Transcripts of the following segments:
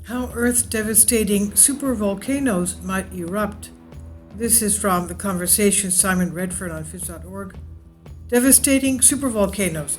How Earth-devastating supervolcanoes might erupt. This is from the conversation Simon Redfern on phys.org. Devastating supervolcanoes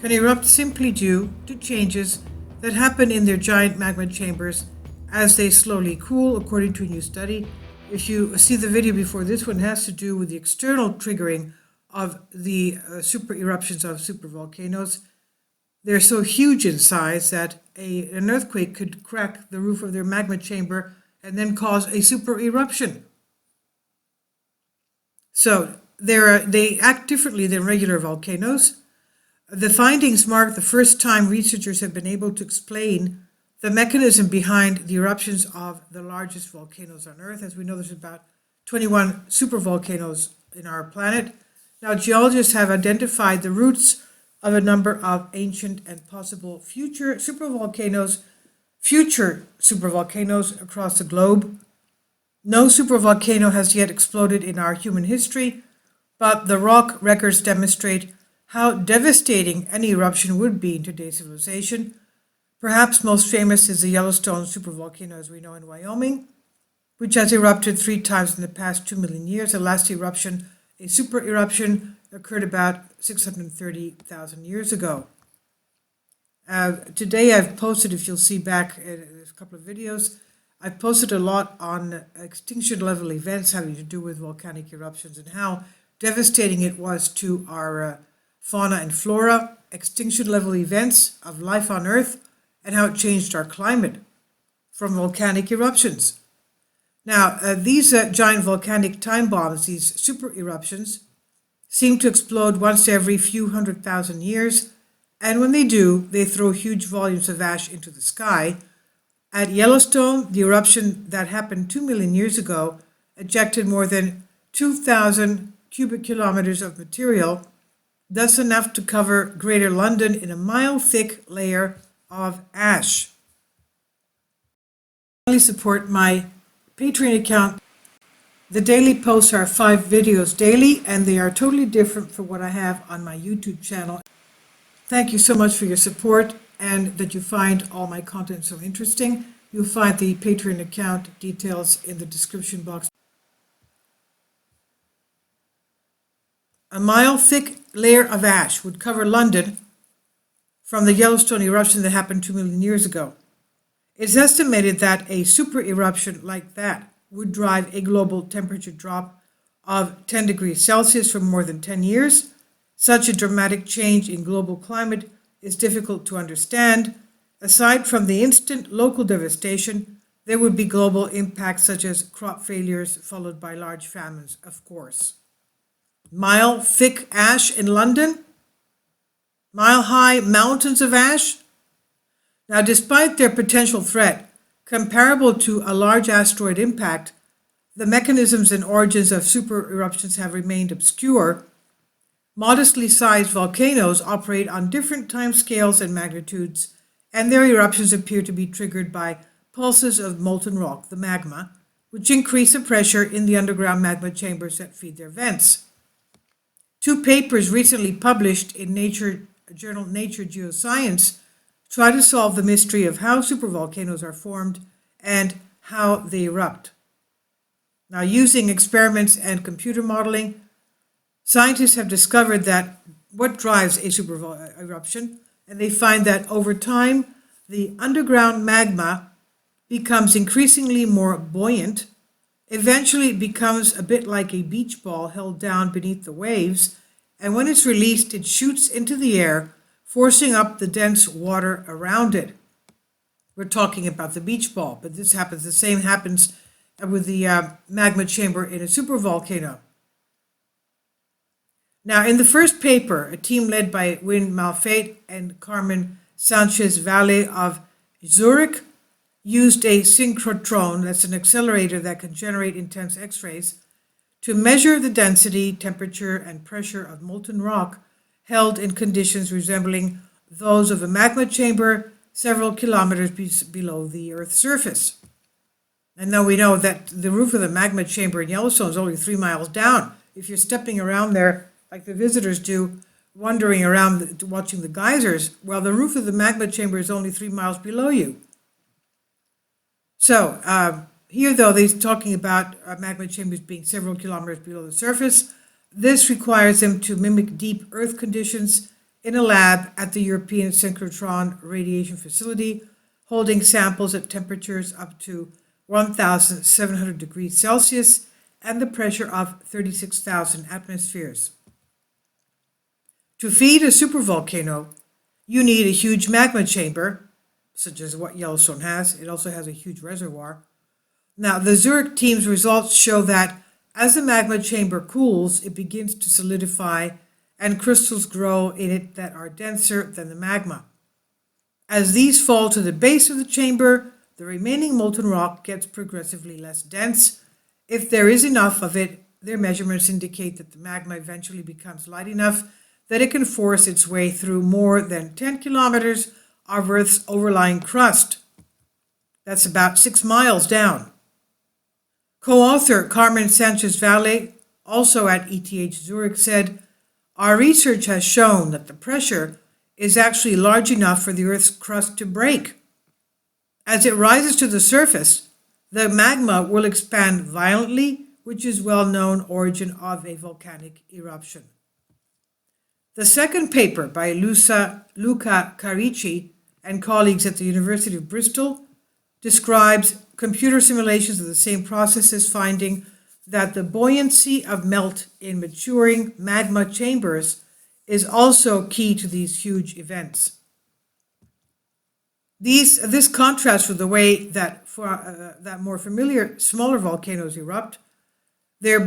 can erupt simply due to changes that happen in their giant magma chambers as they slowly cool, according to a new study. If you see the video before this one, it has to do with the external triggering of the super eruptions of supervolcanoes. They're so huge in size that an earthquake could crack the roof of their magma chamber and then cause a super eruption. So they act differently than regular volcanoes. The findings mark the first time researchers have been able to explain the mechanism behind the eruptions of the largest volcanoes on Earth. As we know, there's about 21 supervolcanoes in our planet. Now, geologists have identified the roots of a number of ancient and possible future supervolcanoes across the globe. No supervolcano has yet exploded in our human history, but the rock records demonstrate how devastating any eruption would be in today's civilization. Perhaps most famous is the Yellowstone supervolcano, as we know, in Wyoming, which has erupted 3 times in the past 2 million years. The last eruption, a super eruption, occurred about 630,000 years ago. Today I've posted, if you'll see back in a couple of videos, I've posted a lot on extinction level events having to do with volcanic eruptions and how devastating it was to our fauna and flora, extinction level events of life on Earth, and how it changed our climate from volcanic eruptions. Now, these giant volcanic time bombs, these super eruptions, seem to explode once every few 100,000 years, and when they do, they throw huge volumes of ash into the sky. At Yellowstone, the eruption that happened 2 million years ago ejected more than 2,000 cubic kilometers of material, thus enough to cover Greater London in a mile-thick layer of ash. I support my Patreon account. The daily posts are 5 videos daily, and they are totally different from what I have on my YouTube channel. Thank you so much for your support and that you find all my content so interesting. You'll find the Patreon account details in the description box. A mile-thick layer of ash would cover London from the Yellowstone eruption that happened 2 million years ago. It's estimated that a super eruption like that would drive a global temperature drop of 10 degrees Celsius for more than 10 years. Such a dramatic change in global climate is difficult to understand. Aside from the instant local devastation, there would be global impacts such as crop failures followed by large famines, of course. Mile-thick ash in London? Mile-high mountains of ash? Now, despite their potential threat, comparable to a large asteroid impact, the mechanisms and origins of super eruptions have remained obscure. Modestly sized volcanoes operate on different timescales and magnitudes, and their eruptions appear to be triggered by pulses of molten rock, the magma, which increase the pressure in the underground magma chambers that feed their vents. 2 papers recently published in journal Nature Geoscience try to solve the mystery of how supervolcanoes are formed and how they erupt. Now, using experiments and computer modeling, scientists have discovered that what drives a super eruption, and they find that over time, the underground magma becomes increasingly more buoyant. Eventually, it becomes a bit like a beach ball held down beneath the waves, and when it's released, it shoots into the air, forcing up the dense water around it. We're talking about the beach ball, but the same happens with the magma chamber in a supervolcano. Now, in the first paper, a team led by Wynne Malfait and Carmen Sanchez Valle of Zurich used a synchrotron, that's an accelerator that can generate intense X-rays, to measure the density, temperature, and pressure of molten rock held in conditions resembling those of a magma chamber several kilometers below the Earth's surface. And now we know that the roof of the magma chamber in Yellowstone is only 3 miles down. If you're stepping around there, like the visitors do, wandering around watching the geysers, well, the roof of the magma chamber is only 3 miles below you. So here, though, they're talking about magma chambers being several kilometers below the surface. This requires them to mimic deep Earth conditions in a lab at the European Synchrotron Radiation Facility, holding samples at temperatures up to 1,700 degrees Celsius and the pressure of 36,000 atmospheres. To feed a supervolcano, you need a huge magma chamber, such as what Yellowstone has. It also has a huge reservoir. Now, the Zurich team's results show that as the magma chamber cools, it begins to solidify and crystals grow in it that are denser than the magma. As these fall to the base of the chamber, the remaining molten rock gets progressively less dense. If there is enough of it, their measurements indicate that the magma eventually becomes light enough that it can force its way through more than 10 kilometers of Earth's overlying crust. That's about 6 miles down. Co-author Carmen Sanchez-Valle, also at ETH Zurich, said, "Our research has shown that the pressure is actually large enough for the Earth's crust to break. As it rises to the surface, the magma will expand violently, which is well-known origin of a volcanic eruption." The second paper by Luca Carici and colleagues at the University of Bristol describes computer simulations of the same processes, finding that the buoyancy of melt in maturing magma chambers is also key to these huge events. This contrasts with the way that that more familiar smaller volcanoes erupt. The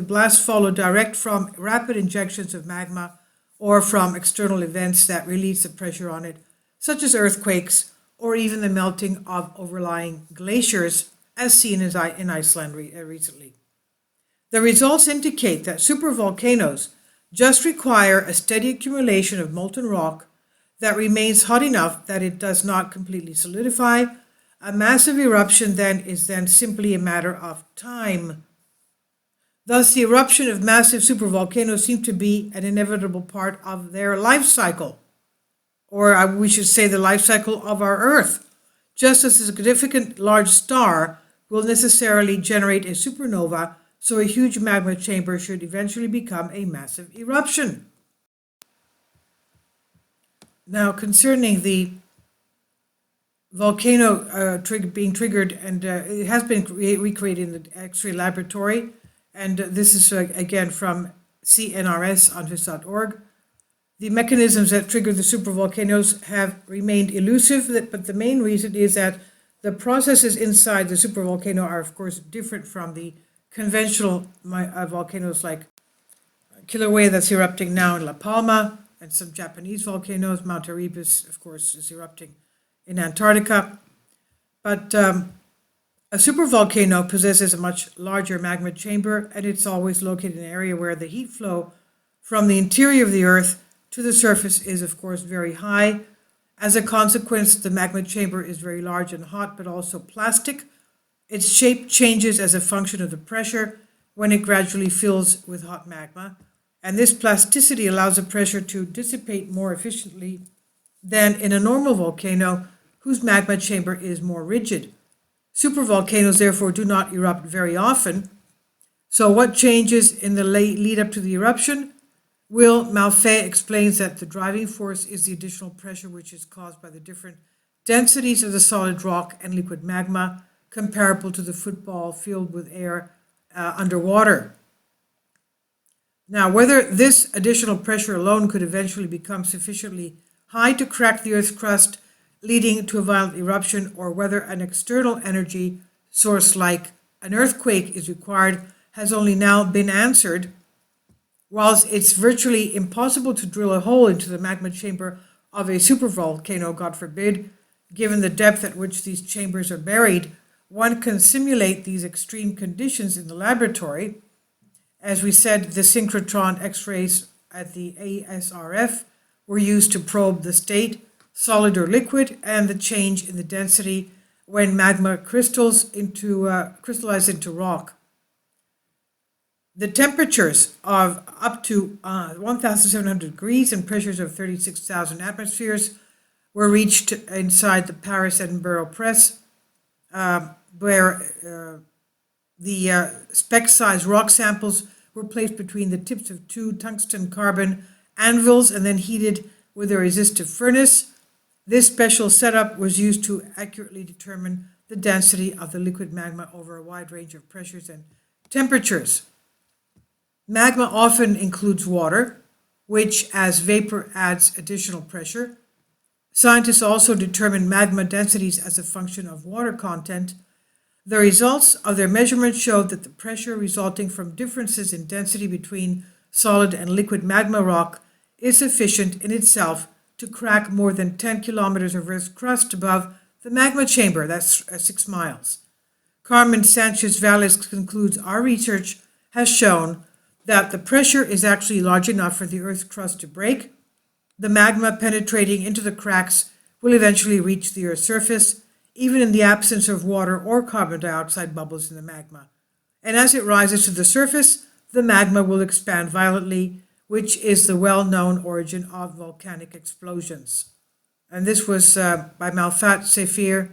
blasts follow direct from rapid injections of magma or from external events that release the pressure on it, such as earthquakes or even the melting of overlying glaciers, as seen in Iceland recently. The results indicate that supervolcanoes just require a steady accumulation of molten rock that remains hot enough that it does not completely solidify. A massive eruption then is simply a matter of time. Thus, the eruption of massive supervolcanoes seem to be an inevitable part of their life cycle, or we should say the life cycle of our Earth, just as a significant large star will necessarily generate a supernova, so a huge magma chamber should eventually become a massive eruption. Now, concerning the volcano being triggered, and it has been recreated in the X-ray laboratory, and this is again from cnrsunvis.org. The mechanisms that trigger the supervolcanoes have remained elusive, but the main reason is that the processes inside the supervolcano are, of course, different from the conventional volcanoes like Kilauea that's erupting now in La Palma, and some Japanese volcanoes. Mount Erebus, of course, is erupting in Antarctica. But a supervolcano possesses a much larger magma chamber, and it's always located in an area where the heat flow from the interior of the Earth to the surface is, of course, very high. As a consequence, the magma chamber is very large and hot, but also plastic. Its shape changes as a function of the pressure when it gradually fills with hot magma. And this plasticity allows the pressure to dissipate more efficiently than in a normal volcano, whose magma chamber is more rigid. Supervolcanoes, therefore, do not erupt very often. So what changes in the lead up to the eruption? Will Malfait explains that the driving force is the additional pressure which is caused by the different densities of the solid rock and liquid magma, comparable to the football filled with air underwater. Now, whether this additional pressure alone could eventually become sufficiently high to crack the Earth's crust, leading to a violent eruption, or whether an external energy source like an earthquake is required, has only now been answered. Whilst it's virtually impossible to drill a hole into the magma chamber of a supervolcano, God forbid, given the depth at which these chambers are buried, one can simulate these extreme conditions in the laboratory. As we said, the synchrotron X-rays at the ASRF were used to probe the state, solid or liquid, and the change in the density when magma crystallize into rock. The temperatures of up to 1,700 degrees and pressures of 36,000 atmospheres were reached inside the Paris-Edinburgh Press where the speck-sized rock samples were placed between the tips of two tungsten carbon anvils and then heated with a resistive furnace. This special setup was used to accurately determine the density of the liquid magma over a wide range of pressures and temperatures. Magma often includes water, which as vapor adds additional pressure. Scientists also determine magma densities as a function of water content. The results of their measurements showed that the pressure resulting from differences in density between solid and liquid magma rock is sufficient in itself to crack more than 10 kilometers of Earth's crust above the magma chamber, that's 6 miles. Carmen Sanchez-Valles concludes, our research has shown that the pressure is actually large enough for the Earth's crust to break. The magma penetrating into the cracks will eventually reach the Earth's surface, even in the absence of water or carbon dioxide bubbles in the magma. And as it rises to the surface, the magma will expand violently, which is the well-known origin of volcanic explosions. And this was by Malfat Sefir,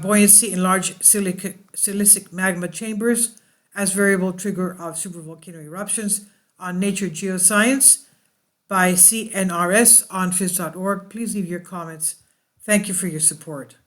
buoyancy in large silicic magma chambers as variable trigger of supervolcano eruptions on Nature Geoscience by CNRS on phys.org. Please leave your comments. Thank you for your support.